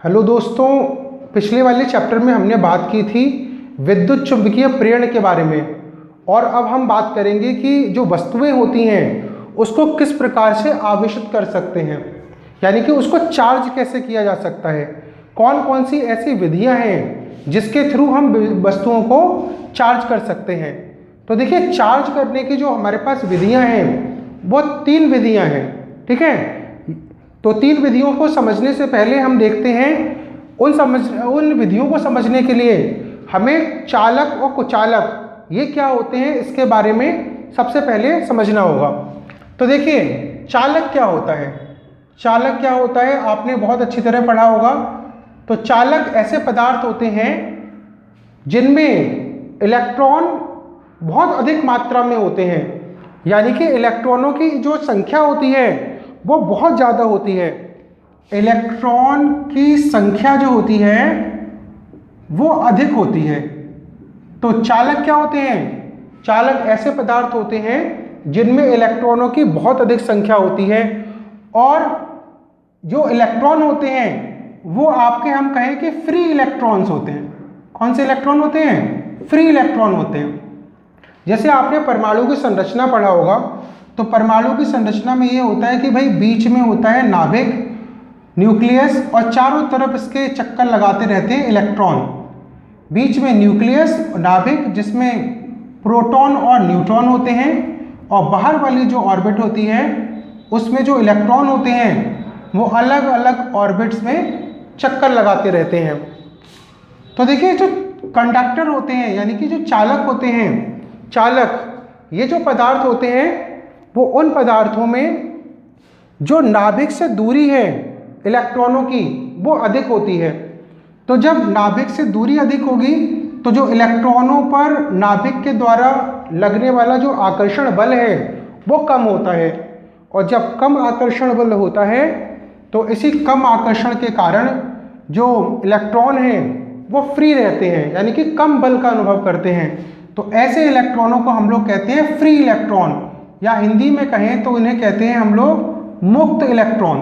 Hello दोस्तों, पिछले वाले चैप्टर में हमने बात की थी विद्युत चुंबकीय प्रेरण के बारे में। और अब हम बात करेंगे कि जो वस्तुएं होती हैं उसको किस प्रकार से आवेशित कर सकते हैं, यानी कि उसको चार्ज कैसे किया जा सकता है। कौन कौन सी ऐसी विधियां हैं जिसके थ्रू हम वस्तुओं को चार्ज कर सकते हैं। तो देखिए, चार्ज करने की जो हमारे पास विधियां हैं वो 3 विधियां हैं, ठीक है। तो 3 विधियों को समझने से पहले हम देखते हैं उन विधियों को समझने के लिए हमें चालक और कुचालक ये क्या होते हैं इसके बारे में सबसे पहले समझना होगा। तो देखिए, चालक क्या होता है। चालक क्या होता है आपने बहुत अच्छी तरह पढ़ा होगा। तो चालक ऐसे पदार्थ होते हैं जिनमें इलेक्ट्रॉन बहुत अधिक मात्रा में होते हैं, यानी कि इलेक्ट्रॉनों की जो संख्या होती है वो बहुत ज़्यादा होती है। इलेक्ट्रॉन की संख्या जो होती है वो अधिक होती है। तो चालक क्या होते हैं? चालक ऐसे पदार्थ होते हैं जिनमें इलेक्ट्रॉनों की बहुत अधिक संख्या होती है, और जो इलेक्ट्रॉन होते हैं वो आपके हम कहें कि फ्री इलेक्ट्रॉन्स होते हैं। कौन से इलेक्ट्रॉन होते हैं? फ्री इलेक्ट्रॉन होते हैं। जैसे आपने परमाणु की संरचना पढ़ा होगा, तो परमाणु की संरचना में ये होता है कि भाई बीच में होता है नाभिक, न्यूक्लियस, और चारों तरफ इसके चक्कर लगाते रहते हैं इलेक्ट्रॉन। बीच में न्यूक्लियस नाभिक जिसमें प्रोटॉन और न्यूट्रॉन होते हैं, और बाहर वाली जो ऑर्बिट होती है उसमें जो इलेक्ट्रॉन होते हैं वो अलग अलग ऑर्बिट्स में चक्कर लगाते रहते हैं। तो देखिए, जो कंडक्टर होते हैं यानी कि जो चालक होते हैं, चालक ये जो पदार्थ होते हैं वो उन पदार्थों में जो नाभिक से दूरी है इलेक्ट्रॉनों की वो अधिक होती है। तो जब नाभिक से दूरी अधिक होगी तो जो इलेक्ट्रॉनों पर नाभिक के द्वारा लगने वाला जो आकर्षण बल है वो कम होता है, और जब कम आकर्षण बल होता है तो इसी कम आकर्षण के कारण जो इलेक्ट्रॉन हैं वो फ्री रहते हैं, यानी कि कम बल का अनुभव करते हैं। तो ऐसे इलेक्ट्रॉनों को हम लोग कहते हैं फ्री इलेक्ट्रॉन, या हिंदी में कहें तो इन्हें कहते हैं हम लोग मुक्त इलेक्ट्रॉन।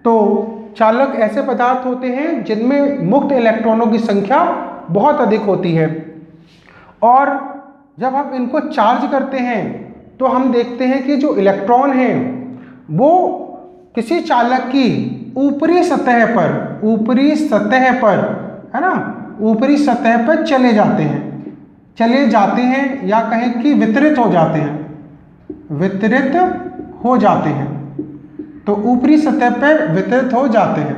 तो चालक ऐसे पदार्थ होते हैं जिनमें मुक्त इलेक्ट्रॉनों की संख्या बहुत अधिक होती है, और जब हम इनको चार्ज करते हैं तो हम देखते हैं कि जो इलेक्ट्रॉन हैं वो किसी चालक की ऊपरी सतह पर है ना, ऊपरी सतह पर चले जाते हैं, या कहें कि वितरित हो जाते हैं। तो ऊपरी सतह पर वितरित हो जाते हैं,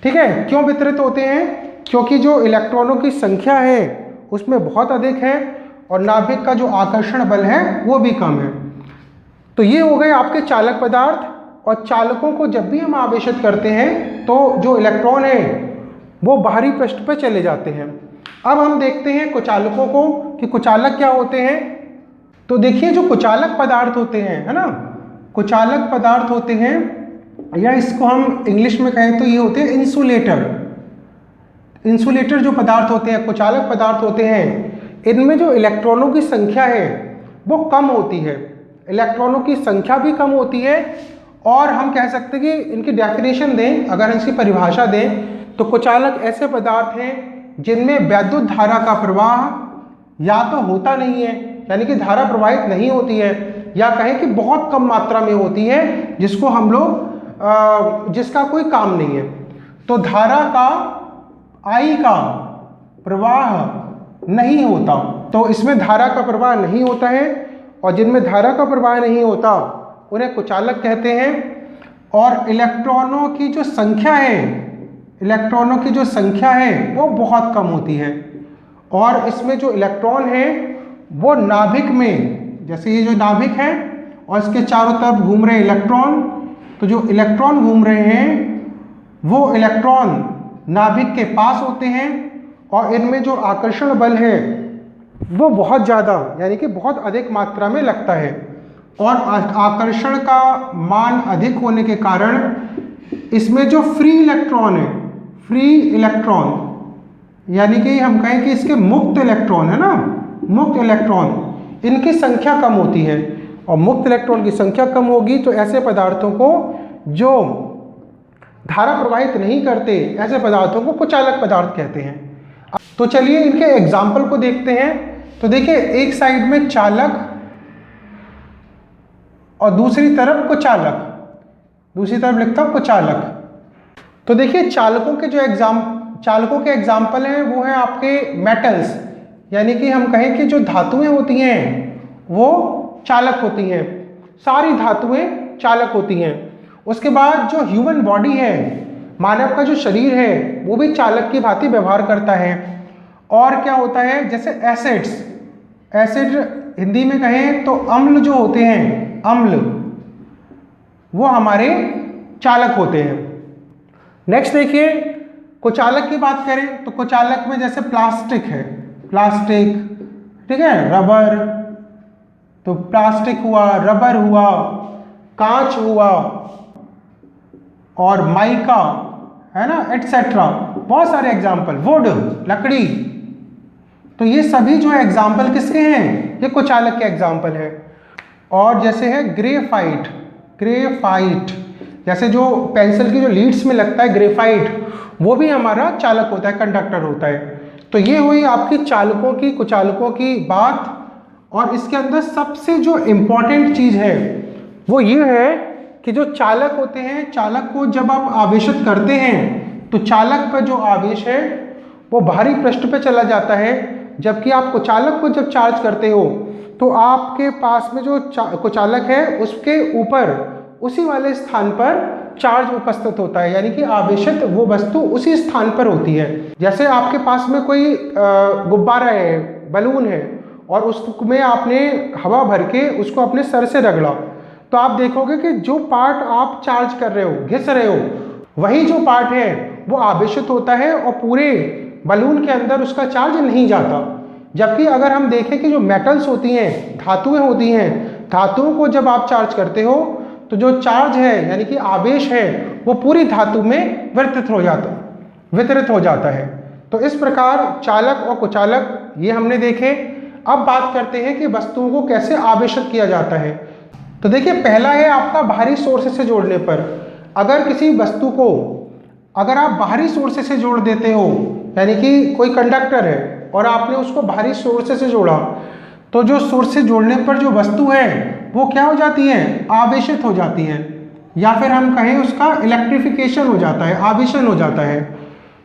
ठीक है। क्यों वितरित होते हैं? क्योंकि जो इलेक्ट्रॉनों की संख्या है उसमें बहुत अधिक है, और नाभिक का जो आकर्षण बल है वो भी कम है। तो ये हो गए आपके चालक पदार्थ। और चालकों को जब भी हम आवेशित करते हैं तो जो इलेक्ट्रॉन है वो बाहरी पृष्ठ पर चले जाते हैं। अब हम देखते हैं कुचालकों को कि कुचालक क्या होते हैं। तो देखिए, जो कुचालक पदार्थ होते हैं, है ना, कुचालक पदार्थ होते हैं, या इसको हम इंग्लिश में कहें तो ये होते हैं इंसुलेटर जो पदार्थ होते हैं, कुचालक पदार्थ होते हैं, इनमें जो इलेक्ट्रॉनों की संख्या है वो कम होती है। इलेक्ट्रॉनों की संख्या भी कम होती है, और हम कह सकते हैं कि इनकी डेफिनेशन दें, अगर इसकी परिभाषा दें तो कुचालक ऐसे पदार्थ हैं जिनमें वैद्युत धारा का प्रवाह या तो होता नहीं है, यानी कि धारा प्रवाहित नहीं होती है, या कहें कि बहुत कम मात्रा में होती है, जिसको हम लोग जिसका कोई काम नहीं है। तो धारा का I का प्रवाह नहीं होता, तो इसमें धारा का प्रवाह नहीं होता है, और जिनमें धारा का प्रवाह नहीं होता उन्हें कुचालक कहते हैं। और इलेक्ट्रॉनों की जो संख्या है वो बहुत कम होती है, और इसमें जो इलेक्ट्रॉन है वो नाभिक में, जैसे ये जो नाभिक है और इसके चारों तरफ घूम रहे इलेक्ट्रॉन, तो जो इलेक्ट्रॉन घूम रहे हैं वो इलेक्ट्रॉन नाभिक के पास होते हैं, और इनमें जो आकर्षण बल है वो बहुत ज़्यादा, यानी कि बहुत अधिक मात्रा में लगता है। और आकर्षण का मान अधिक होने के कारण इसमें जो फ्री इलेक्ट्रॉन यानी कि हम कहें कि इसके मुक्त इलेक्ट्रॉन है ना, मुक्त इलेक्ट्रॉन, इनकी संख्या कम होती है। और मुक्त इलेक्ट्रॉन की संख्या कम होगी तो ऐसे पदार्थों को जो धारा प्रवाहित नहीं करते, ऐसे पदार्थों को कुचालक पदार्थ कहते हैं। तो चलिए इनके एग्जाम्पल को देखते हैं। तो देखिए एक साइड में चालक और दूसरी तरफ कुचालक, दूसरी तरफ लिखता हूं कुचालक। तो देखिए चालकों के एग्जाम्पल हैं वो हैं आपके मेटल्स, यानी कि हम कहें कि जो धातुएं होती हैं वो चालक होती हैं, सारी धातुएं चालक होती हैं। उसके बाद जो ह्यूमन बॉडी है, मानव का जो शरीर है वो भी चालक की भांति व्यवहार करता है। और क्या होता है, जैसे एसिड्स, एसिड हिंदी में कहें तो अम्ल जो होते हैं, अम्ल, वो हमारे चालक होते हैं। नेक्स्ट देखिए कुचालक की बात करें तो कुचालक में जैसे प्लास्टिक है, प्लास्टिक, ठीक है, रबर, तो प्लास्टिक हुआ, रबर हुआ, कांच हुआ और माइका, है ना, एटसेट्रा, बहुत सारे एग्जाम्पल, वुड, लकड़ी। तो ये सभी जो एग्जाम्पल किसके हैं, ये कुचालक के एग्जाम्पल है। और जैसे है ग्रेफाइट, ग्रेफाइट जैसे जो पेंसिल की जो लीड्स में लगता है ग्रेफाइट, वो भी हमारा चालक होता है, कंडक्टर होता है। तो ये हुई आपकी चालकों की, कुचालकों की बात। और इसके अंदर सबसे जो इम्पॉर्टेंट चीज़ है वो ये है कि जो चालक होते हैं, चालक को जब आप आवेशित करते हैं तो चालक पर जो आवेश है वो बाहरी पृष्ठ पे चला जाता है, जबकि आप कुचालक को जब चार्ज करते हो तो आपके पास में जो कुचालक है उसके ऊपर उसी वाले स्थान पर चार्ज उपस्थित होता है, यानी कि आवेशित वो वस्तु उसी स्थान पर होती है। जैसे आपके पास में कोई गुब्बारा है, बलून है, और उसमें आपने हवा भर के उसको अपने सर से रगड़ा, तो आप देखोगे कि जो पार्ट आप चार्ज कर रहे हो, घिस रहे हो, वही जो पार्ट है वो आवेशित होता है और पूरे बलून के अंदर उसका चार्ज नहीं जाता। जबकि अगर हम देखें कि जो मेटल्स होती हैं, धातुएं होती हैं, धातुओं को जब आप चार्ज करते हो तो जो चार्ज है यानी कि आवेश है वो पूरी धातु में वितरित हो जाता है। तो इस प्रकार चालक और कुचालक ये हमने देखे। अब बात करते हैं कि वस्तुओं को कैसे आवेशित किया जाता है। तो देखिए पहला है आपका बाहरी सोर्स से जोड़ने पर। अगर किसी वस्तु को अगर आप बाहरी सोर्स से जोड़ देते हो, यानी कि कोई कंडक्टर है और आपने उसको बाहरी सोर्स से जोड़ा, तो जो सोर्स से जोड़ने पर जो वस्तु है वो क्या हो जाती है, आवेशित हो जाती है, या फिर हम कहें उसका इलेक्ट्रिफिकेशन हो जाता है, आवेशन हो जाता है।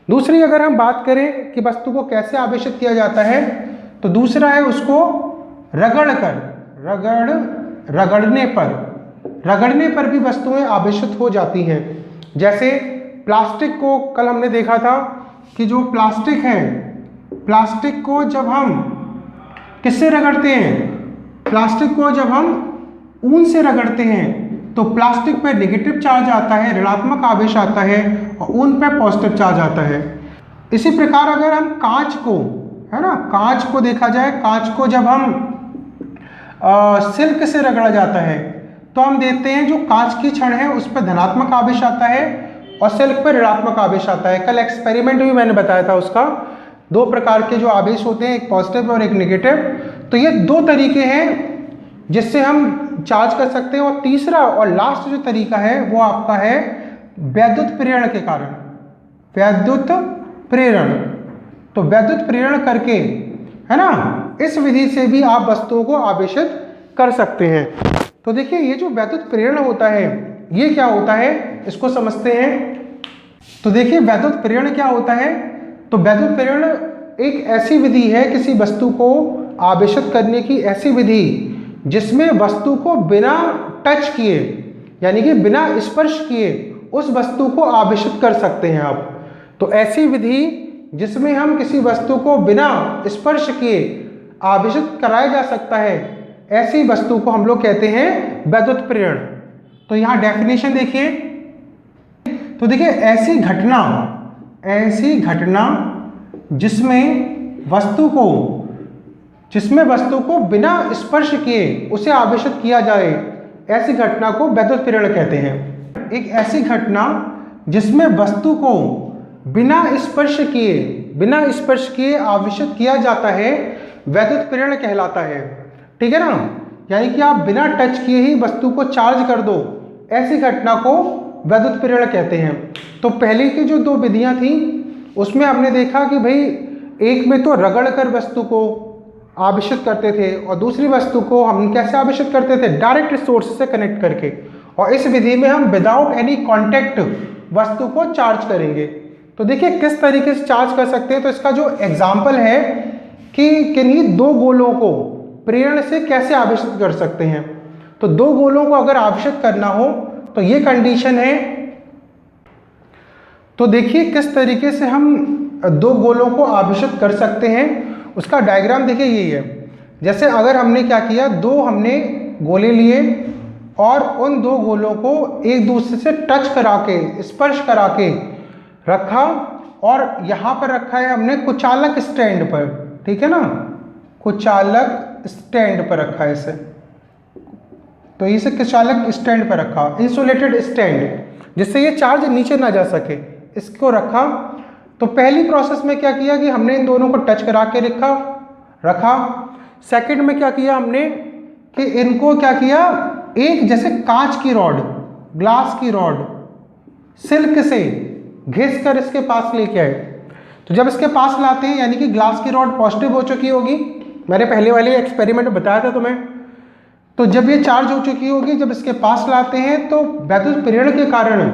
दूसरी अगर हम बात करें कि वस्तु को कैसे आवेशित किया जाता है, तो दूसरा है उसको रगड़ने पर भी वस्तुएं आवेशित हो जाती हैं। जैसे प्लास्टिक को कल हमने देखा था कि जो प्लास्टिक है, प्लास्टिक को जब हम किससे रगड़ते हैं, प्लास्टिक को जब हम ऊन से रगड़ते हैं तो प्लास्टिक पर नेगेटिव चार्ज आता है, ऋणात्मक आवेश आता है, और ऊन पर पॉजिटिव चार्ज आता है। इसी प्रकार अगर हम कांच को, है ना, कांच को देखा जाए, कांच को जब हम सिल्क से रगड़ा जाता है तो हम देखते हैं जो कांच की छड़ है उस पर धनात्मक आवेश आता है और सिल्क पर ऋणात्मक आवेश आता है। कल एक्सपेरिमेंट भी मैंने बताया था उसका, दो प्रकार के जो आवेश होते हैं, एक पॉजिटिव और एक नेगेटिव। तो ये दो तरीके हैं जिससे हम चार्ज कर सकते हैं। और तीसरा और लास्ट जो तरीका है वो आपका है वैद्युत प्रेरण के कारण, वैद्युत प्रेरण। तो वैद्युत प्रेरण करके, है ना, इस विधि से भी आप वस्तुओं को आवेशित कर सकते हैं। तो देखिए ये जो वैद्युत प्रेरण होता है ये क्या होता है, इसको समझते हैं। तो देखिए वैद्युत प्रेरण क्या होता है। तो वैद्युत प्रेरण एक ऐसी विधि है किसी वस्तु को आवेशित करने की, ऐसी विधि जिसमें वस्तु को बिना टच किए, यानी कि बिना स्पर्श किए उस वस्तु को आवेशित कर सकते हैं आप। तो ऐसी विधि जिसमें हम किसी वस्तु को बिना स्पर्श किए आवेशित कराया जा सकता है, ऐसी वस्तु को हम लोग कहते हैं वैद्युत प्रेरण। तो यहाँ डेफिनेशन देखिए। तो देखिए ऐसी घटना जिसमें वस्तु को बिना स्पर्श किए उसे आवेशित किया जाए, ऐसी घटना को वैद्युत प्रेरण कहते हैं। एक ऐसी घटना जिसमें वस्तु को बिना स्पर्श किए आवेशित किया जाता है वैद्युत प्रेरण कहलाता है। ठीक है ना, यानी कि आप बिना टच किए ही वस्तु को चार्ज कर दो, ऐसी घटना को वैद्युत प्रेरण कहते हैं। तो पहले की जो दो विधियां थी उसमें हमने देखा कि भाई एक में तो रगड़ कर वस्तु को आवेशित करते थे और दूसरी वस्तु को हम कैसे आवेशित करते थे, डायरेक्ट सोर्स से कनेक्ट करके। और इस विधि में हम विदाउट एनी कॉन्टैक्ट वस्तु को चार्ज करेंगे। तो देखिए किस तरीके से चार्ज कर सकते हैं। तो इसका जो एग्जाम्पल है कि किन्हीं दो गोलों को प्रेरण से कैसे आवेशित कर सकते हैं। तो दो गोलों को अगर आवेशित करना हो तो ये कंडीशन है। तो देखिए किस तरीके से हम दो गोलों को आवेशित कर सकते हैं, उसका डायग्राम देखिए यही है। जैसे अगर हमने क्या किया, दो हमने गोले लिए और उन दो गोलों को एक दूसरे से टच करा के, स्पर्श करा के रखा और यहाँ पर रखा है हमने कुचालक स्टैंड पर, ठीक है ना, कुचालक स्टैंड पर रखा है इसे। तो इसे कुचालक स्टैंड पर रखा, इंसुलेटेड स्टैंड, जिससे ये चार्ज नीचे ना जा सके, इसको रखा। तो पहली प्रोसेस में क्या किया कि हमने इन दोनों को टच करा के रखा। सेकंड में क्या किया हमने कि इनको क्या किया, एक जैसे कांच की रॉड, ग्लास की रॉड सिल्क से घिस कर इसके पास लेके आए। तो जब इसके पास लाते हैं यानी कि ग्लास की रॉड पॉजिटिव हो चुकी होगी, मैंने पहले वाले एक्सपेरिमेंट में बताया था तुम्हें। तो जब ये चार्ज हो चुकी होगी, जब इसके पास लाते हैं तो वैद्युत प्रेरण के कारण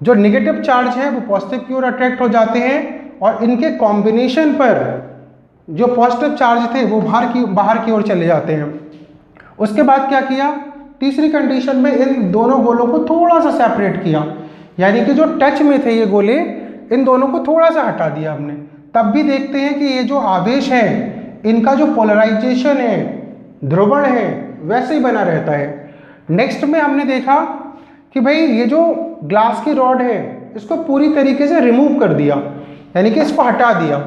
जो नेगेटिव चार्ज है वो पॉजिटिव की ओर अट्रैक्ट हो जाते हैं और इनके कॉम्बिनेशन पर जो पॉजिटिव चार्ज थे वो बाहर की ओर चले जाते हैं। उसके बाद क्या किया, तीसरी कंडीशन में इन दोनों गोलों को थोड़ा सा सेपरेट किया, यानी कि जो टच में थे ये गोले, इन दोनों को थोड़ा सा हटा दिया हमने। तब भी देखते हैं कि ये जो आवेश है इनका जो पोलराइजेशन है, ध्रुवण है, वैसे ही बना रहता है। नेक्स्ट में हमने देखा कि भाई ये जो ग्लास की रॉड है इसको पूरी तरीके से रिमूव कर दिया, यानी कि इसको हटा दिया।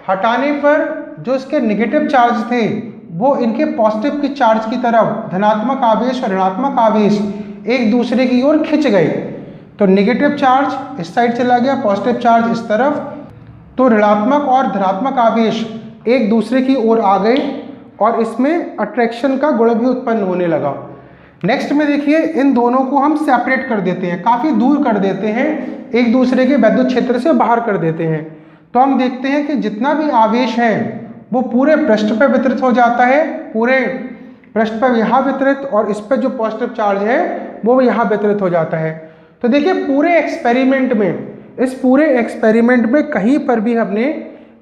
हटाने पर जो इसके नेगेटिव चार्ज थे वो इनके पॉजिटिव की चार्ज की तरफ, धनात्मक आवेश और ऋणात्मक आवेश एक दूसरे की ओर खिंच गए। तो नेगेटिव चार्ज इस साइड चला गया, पॉजिटिव चार्ज इस तरफ, तो ऋणात्मक और धनात्मक आवेश एक दूसरे की ओर आ गए और इसमें अट्रैक्शन का गुण भी उत्पन्न होने लगा। नेक्स्ट में देखिए इन दोनों को हम सेपरेट कर देते हैं, काफ़ी दूर कर देते हैं, एक दूसरे के वैद्युत क्षेत्र से बाहर कर देते हैं। तो हम देखते हैं कि जितना भी आवेश है वो पूरे पृष्ठ पर वितरित हो जाता है, पूरे पृष्ठ पर यहाँ वितरित, और इस पर जो पॉजिटिव चार्ज है वो यहाँ वितरित हो जाता है। तो देखिए पूरे एक्सपेरिमेंट में, इस पूरे एक्सपेरिमेंट में कहीं पर भी हमने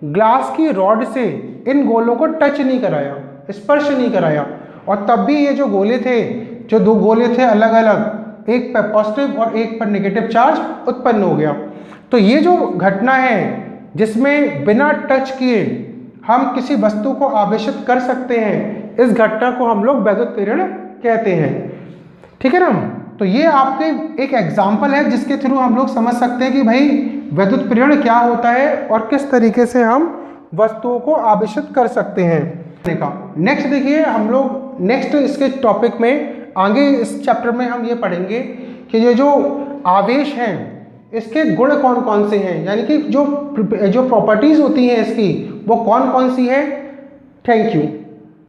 ग्लास की रॉड से इन गोलों को टच नहीं कराया, स्पर्श नहीं कराया, और तब भी ये जो गोले थे, जो दो गोले थे अलग अलग, एक पर पॉजिटिव और एक पर नेगेटिव चार्ज उत्पन्न हो गया। तो ये जो घटना है जिसमें बिना टच किए हम किसी वस्तु को आवेशित कर सकते हैं, इस घटना को हम लोग वैद्युत प्रेरण कहते हैं, ठीक है ना। तो ये आपके एक एग्जाम्पल है जिसके थ्रू हम लोग समझ सकते हैं कि भाई वैद्युत प्रेरण क्या होता है और किस तरीके से हम वस्तुओं को आवेशित कर सकते हैं। नेक्स्ट देखिए हम लोग नेक्स्ट इसके टॉपिक में आगे इस चैप्टर में हम ये पढ़ेंगे कि ये जो आवेश हैं इसके गुण कौन कौन से हैं, यानी कि जो प्रॉपर्टीज होती हैं इसकी वो कौन कौन सी है। Thank you.